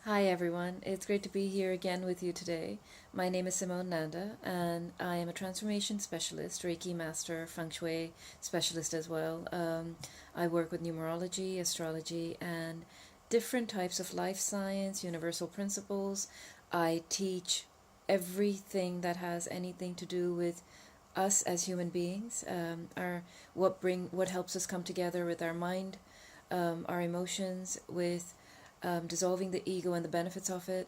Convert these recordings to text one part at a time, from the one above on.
Hi everyone, it's great to be here again with you today. My name is Simone Nandaa and I am a transformation specialist, Reiki master, Feng Shui specialist as well. I work with numerology, astrology, and different types of life science, universal principles. I teach everything that has anything to do with us as human beings, what helps us come together with our mind, our emotions, with dissolving the ego and the benefits of it,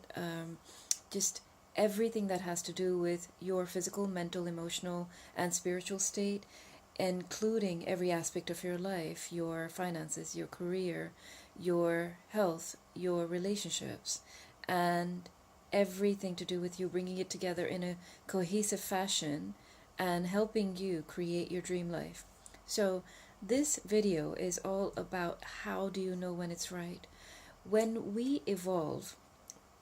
just everything that has to do with your physical, mental, emotional, and spiritual state, including every aspect of your life, your finances, your career, your health, your relationships, and everything to do with you bringing it together in a cohesive fashion and helping you create your dream life. So, this video is all about how do you know when it's right. When we evolve,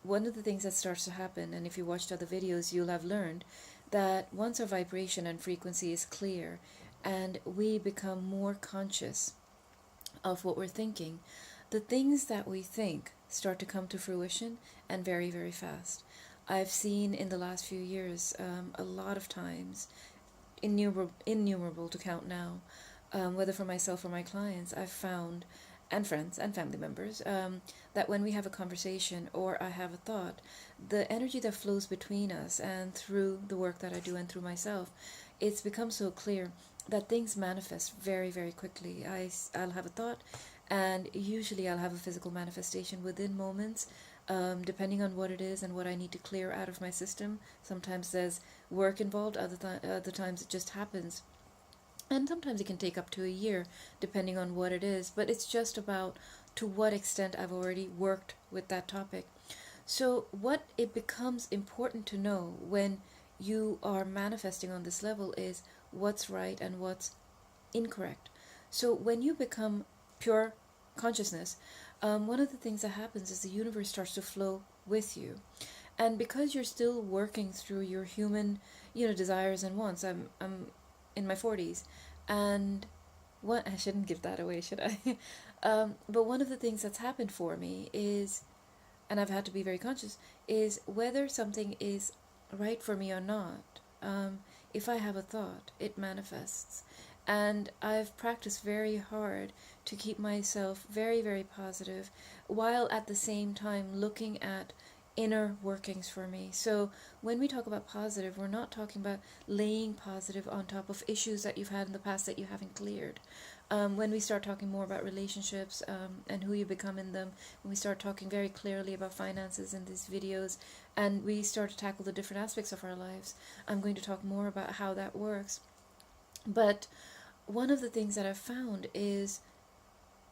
one of the things that starts to happen, and if you watched other videos, you'll have learned that once our vibration and frequency is clear and we become more conscious of what we're thinking, the things that we think start to come to fruition, and very, very fast. I've seen in the last few years a lot of times, innumerable to count now, whether for myself or my clients, I've found, and friends and family members, that when we have a conversation or I have a thought, the energy that flows between us and through the work that I do and through myself, it's become so clear that things manifest very, very quickly. I'll have a thought, and usually I'll have a physical manifestation within moments, depending on what it is and what I need to clear out of my system. Sometimes there's work involved, other times it just happens. And sometimes it can take up to a year, depending on what it is. But it's just about to what extent I've already worked with that topic. So, what it becomes important to know when you are manifesting on this level is what's right and what's incorrect. So, when you become pure consciousness, one of the things that happens is the universe starts to flow with you. And because you're still working through your human, desires and wants, I'm in my 40s, and what I shouldn't give that away, should I? But one of the things that's happened for me is, and I've had to be very conscious, is whether something is right for me or not. If I have a thought, it manifests. And I've practiced very hard to keep myself very, very positive, while at the same time looking at inner workings for me. So when we talk about positive, we're not talking about laying positive on top of issues that you've had in the past that you haven't cleared. When we start talking more about relationships, and who you become in them, when we start talking very clearly about finances in these videos, and we start to tackle the different aspects of our lives, I'm going to talk more about how that works. But one of the things that I've found is,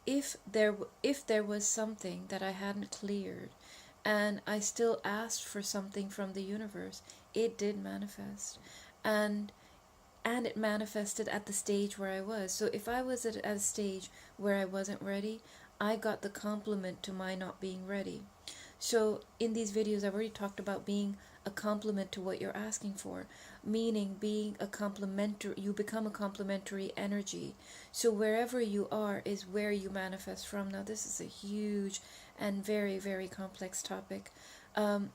if there was something that I hadn't cleared and I still asked for something from the universe, it did manifest. And it manifested at the stage where I was. So if I was at a stage where I wasn't ready, I got the compliment to my not being ready. So in these videos, I've already talked about being a complement to what you're asking for, meaning being a complementary, you become a complementary energy. So wherever you are is where you manifest from. Now, this is a huge and very, very complex topic. And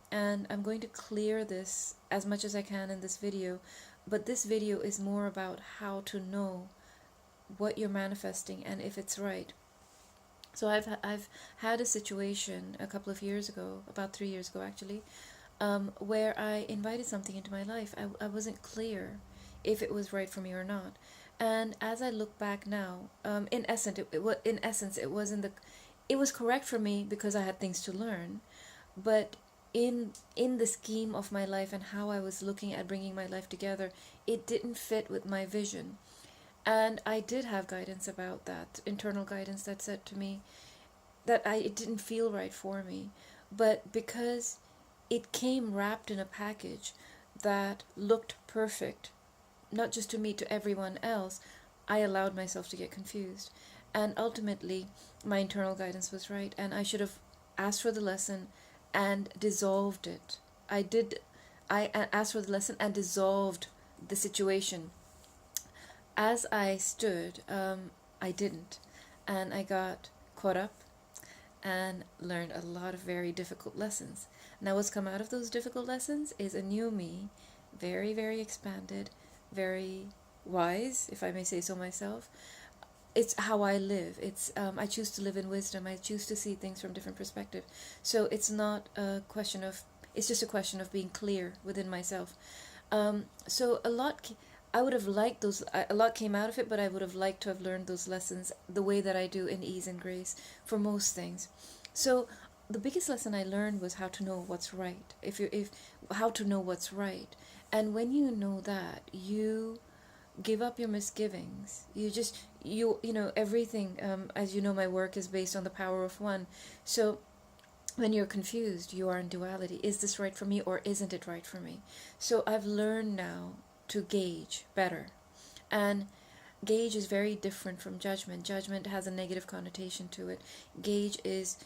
I'm going to clear this as much as I can in this video, but this video is more about how to know what you're manifesting and if it's right. So I've had a situation a couple of years ago, about 3 years ago actually, where I invited something into my life. I wasn't clear if it was right for me or not. And as I look back now, in essence, it was correct for me because I had things to learn, but in the scheme of my life and how I was looking at bringing my life together, it didn't fit with my vision. And I did have guidance about that, internal guidance that said to me that it didn't feel right for me. But because it came wrapped in a package that looked perfect, not just to me, to everyone else, I allowed myself to get confused. And ultimately, my internal guidance was right, and I should have asked for the lesson and dissolved it. I asked for the lesson and dissolved the situation. As I stood, I didn't. And I got caught up, and learned a lot of very difficult lessons. Now, what's come out of those difficult lessons is a new me, very, very expanded, very wise, if I may say so myself. It's how I live. It's I choose to live in wisdom. I choose to see things from different perspective. So it's not a question of. It's just a question of being clear within myself. So a lot. I would have liked those. A lot came out of it, but I would have liked to have learned those lessons the way that I do in ease and grace for most things. So the biggest lesson I learned was how to know what's right. If how to know what's right, and when you know that, you give up your misgivings. You know everything. As you know, my work is based on the power of one. So when you're confused, you are in duality. Is this right for me or isn't it right for me? So I've learned now to gauge better. And gauge is very different from judgment. Judgment has a negative connotation to it. Gauge is,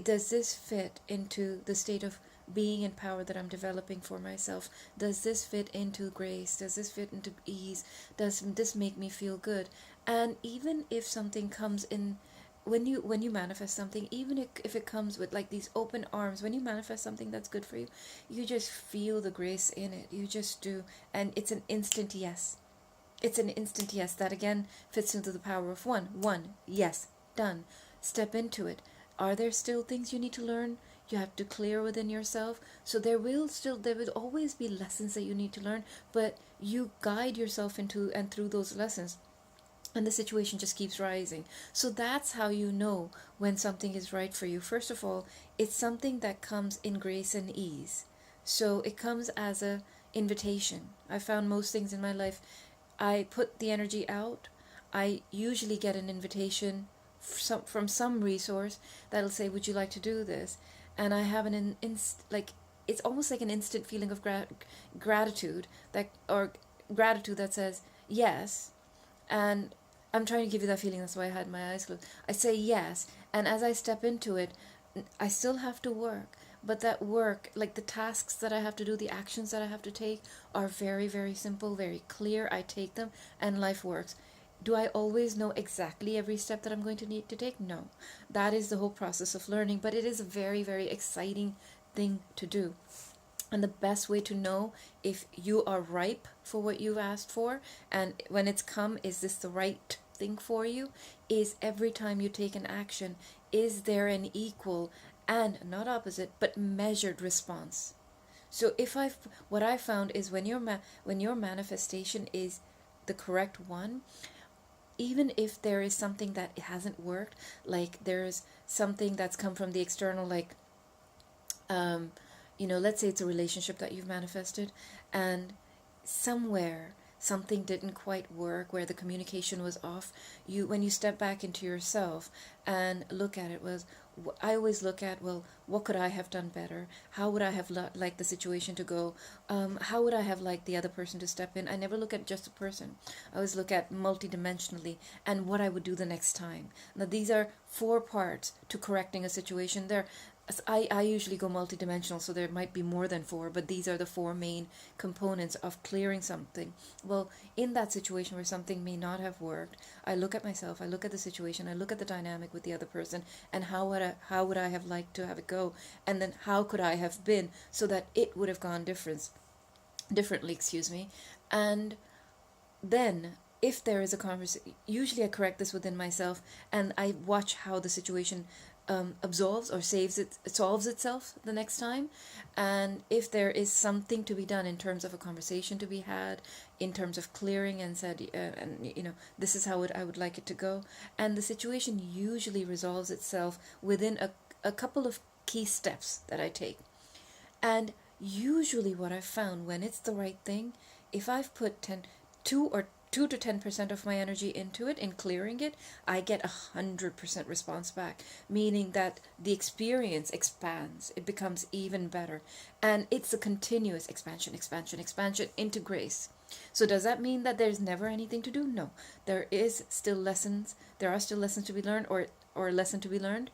does this fit into the state of being in power that I'm developing for myself? Does this fit into grace? Does this fit into ease? Does this make me feel good? And even if something comes in, when you manifest something, even if it comes with like these open arms, when you manifest something that's good for you, you just feel the grace in it. You just do. And it's an instant yes. It's an instant yes. That again fits into the power of one. One, yes, done. Step into it. Are there still things you need to learn? You have to clear within yourself. So there will always be lessons that you need to learn, but you guide yourself into and through those lessons, and the situation just keeps rising. So that's how you know when something is right for you. First of all, it's something that comes in grace and ease. So it comes as a invitation. I found most things in my life, I put the energy out. I usually get an invitation from some resource that'll say, would you like to do this? And I have it's almost like an instant feeling of gratitude gratitude that says yes. And I'm trying to give you that feeling. That's why I had my eyes closed. I say yes, and as I step into it, I still have to work. But that work, like the tasks that I have to do, the actions that I have to take, are very, very simple, very clear. I take them, and life works. Do I always know exactly every step that I'm going to need to take? No. That is the whole process of learning, but it is a very, very exciting thing to do. And the best way to know if you are ripe for what you've asked for, and when it's come, is this the right thing for you, is every time you take an action, is there an equal and not opposite but measured response? So what I found is when your manifestation is the correct one, even if there is something that hasn't worked, like there's something that's come from the external, like let's say it's a relationship that you've manifested, and somewhere something didn't quite work, where the communication was off. When you step back into yourself and look at it, I always look at, well, what could I have done better? How would I have liked the situation to go? How would I have liked the other person to step in? I never look at just a person. I always look at multidimensionally and what I would do the next time. Now, these are 4 parts to correcting a situation. I usually go multidimensional, so there might be more than 4, but these are the 4 main components of clearing something. Well, in that situation where something may not have worked, I look at myself, I look at the situation, I look at the dynamic with the other person, and how would I have liked to have it go, and then how could I have been so that it would have gone differently, and then if there is a conversation, usually I correct this within myself, and I watch how the situation absolves or solves itself the next time. And if there is something to be done in terms of a conversation to be had, in terms of clearing and said, this is how I would like it to go, and the situation usually resolves itself within a couple of key steps that I take. And usually what I've found, when it's the right thing, if I've put 2 to 10% of my energy into it, in clearing it, I get 100% response back, meaning that the experience expands. It becomes even better. And it's a continuous expansion into grace. So does that mean that there's never anything to do? No. There are still lessons to be learned, or a lesson to be learned.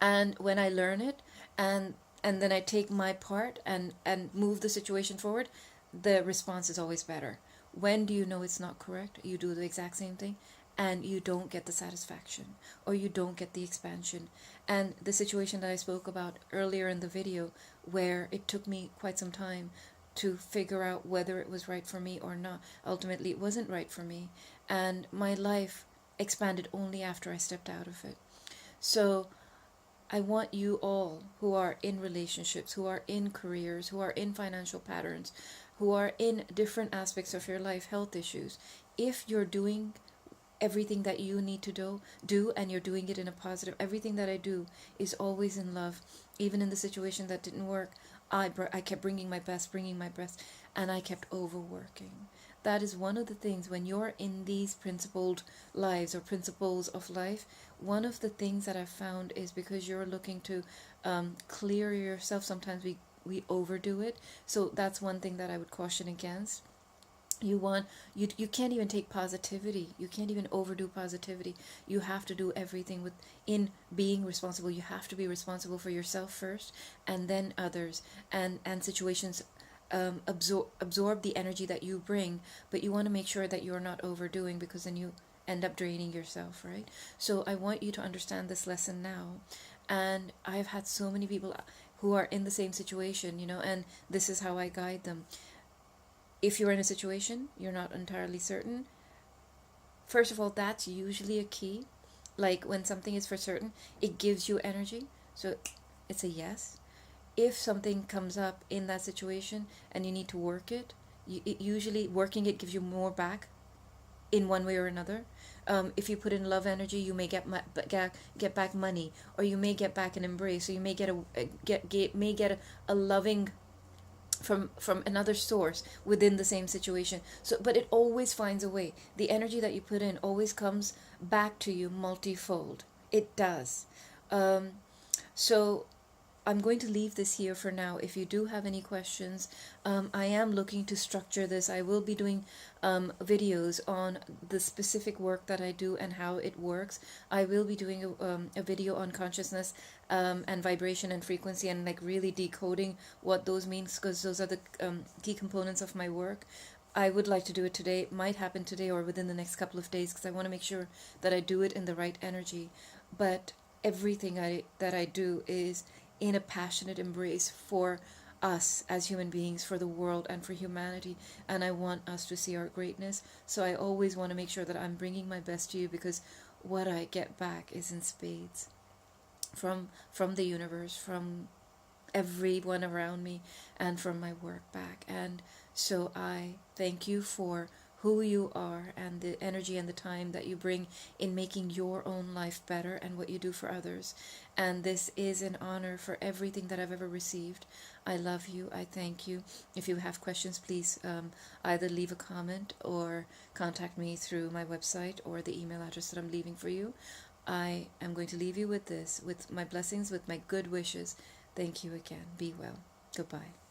And when I learn it, and then I take my part and move the situation forward, the response is always better. When do you know it's not correct? You do the exact same thing and you don't get the satisfaction, or you don't get the expansion. And the situation that I spoke about earlier in the video, where it took me quite some time to figure out whether it was right for me or not. Ultimately, it wasn't right for me. And my life expanded only after I stepped out of it. So I want you all who are in relationships, who are in careers, who are in financial patterns, who are in different aspects of your life, health issues, if you're doing everything that you need to do and you're doing it in a positive, everything that I do is always in love. Even in the situation that didn't work, I kept bringing my best, and I kept overworking. That is one of the things when you're in these principled lives or principles of life. One of the things that I've found is because you're looking to clear yourself, sometimes we overdo it. So that's one thing that I would caution against. You can't even take positivity, you can't even overdo positivity. You have to do everything with in being responsible. You have to be responsible for yourself first, and then others, and situations absorb the energy that you bring, but you want to make sure that you're not overdoing, because then you end up draining yourself, right? So I want you to understand this lesson now. And I've had so many people who are in the same situation, and this is how I guide them. If you're in a situation you're not entirely certain, first of all, that's usually a key. Like when something is for certain, it gives you energy, so it's a yes. If something comes up in that situation and you need to work it, usually working it gives you more back in one way or another. If you put in love energy, you may get back money, or you may get back an embrace, or you may get a loving from another source within the same situation. So but it always finds a way. The energy that you put in always comes back to you multifold. It does. So I'm going to leave this here for now. If you do have any questions, I am looking to structure this. I will be doing videos on the specific work that I do and how it works. I will be doing a video on consciousness and vibration and frequency, and like really decoding what those means, because those are the key components of my work. I would like to do it today. It might happen today or within the next couple of days, because I want to make sure that I do it in the right energy. But everything that I do is in a passionate embrace for us as human beings, for the world, and for humanity. And I want us to see our greatness. So I always want to make sure that I'm bringing my best to you, because what I get back is in spades from the universe, from everyone around me, and from my work back. And so I thank you for who you are and the energy and the time that you bring in making your own life better and what you do for others. And this is an honor for everything that I've ever received. I love you. I thank you. If you have questions, please either leave a comment or contact me through my website or the email address that I'm leaving for you. I am going to leave you with this, with my blessings, with my good wishes. Thank you again. Be well. Goodbye.